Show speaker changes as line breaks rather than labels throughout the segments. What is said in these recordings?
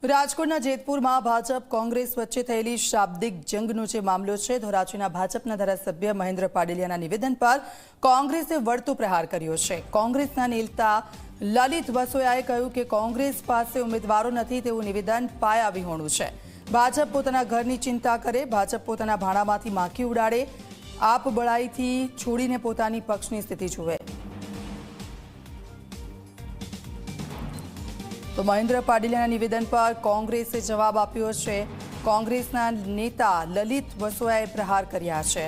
રાજકોટના જેતપુરમાં ભાજપ કોંગ્રેસ વચ્ચે થયેલી શાબ્દિક જંગનો જે મામલો છે, ધોરાજીના ભાજપના ધારાસભ્ય મહેન્દ્ર પાડલિયાના નિવેદન પર કોંગ્રેસે વળતો પ્રહાર કર્યો છે। કોંગ્રેસના નેતા લલિત વસોયાએ કહ્યું કે કોંગ્રેસ પાસે ઉમેદવારો નથી તેવું નિવેદન પાયાવિહોણું છે। ભાજપ પોતાના ઘરની ચિંતા કરે, ભાજપ પોતાના ભાણામાંથી માખી ઉડાડે, આપ બળાઈથી છોડીને પોતાની પક્ષની સ્થિતિ જુએ। તો મહેન્દ્ર પાડલિયાના નિવેદન પર કોંગ્રેસે જવાબ આપ્યો છે। કોંગ્રેસના નેતા લલિત વસોયાએ પ્રહાર કર્યા છે।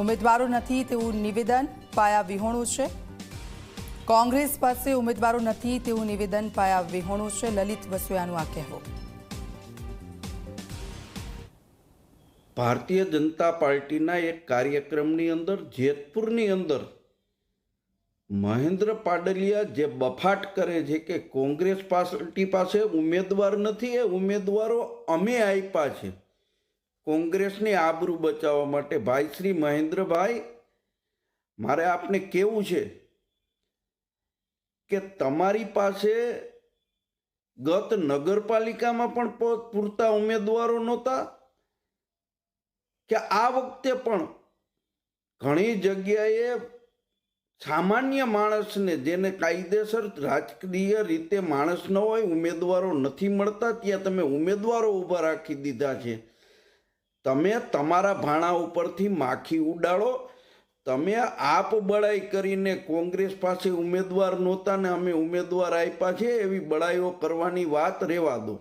ઉમેદવારો નથી તેવું નિવેદન પાયાવિહોણું છે। કોંગ્રેસ પાસે ઉમેદવારો નથી તેવું નિવેદન પાયાવિહોણું છે। લલિત વસોયાનું આ કહેવું।
ભારતીય જનતા પાર્ટીના એક કાર્યક્રમની અંદર જેતપુરની અંદર મહેન્દ્ર પાડલિયા જે બફાટ કરે છે કે કોંગ્રેસ પાર્ટી પાસે ઉમેદવાર નથી, એ ઉમેદવારો અમે આપ્યા છે કોંગ્રેસની આબરૂ બચાવવા માટે। ભાઈ શ્રી મહેન્દ્રભાઈ, મારે આપને કહેવું છે કે તમારી પાસે ગત નગરપાલિકામાં પણ પૂરતા ઉમેદવારો નહોતા કે આ વખતે પણ ઘણી જગ્યાએ સામાન્ય માણસને, જેને કાયદેસર રાજકીય રીતે માણસ ન હોય, ઉમેદવારો નથી મળતા, ત્યાં તમે ઉમેદવારો ઊભા રાખી દીધા છે। તમે તમારા ભાણા ઉપરથી માખી ઉડાડો। તમે આપ બળાઈ કરીને કોંગ્રેસ પાસે ઉમેદવાર નહોતા ને અમે ઉમેદવાર આપ્યા છે એવી બળાઈઓ કરવાની વાત રહેવા દો।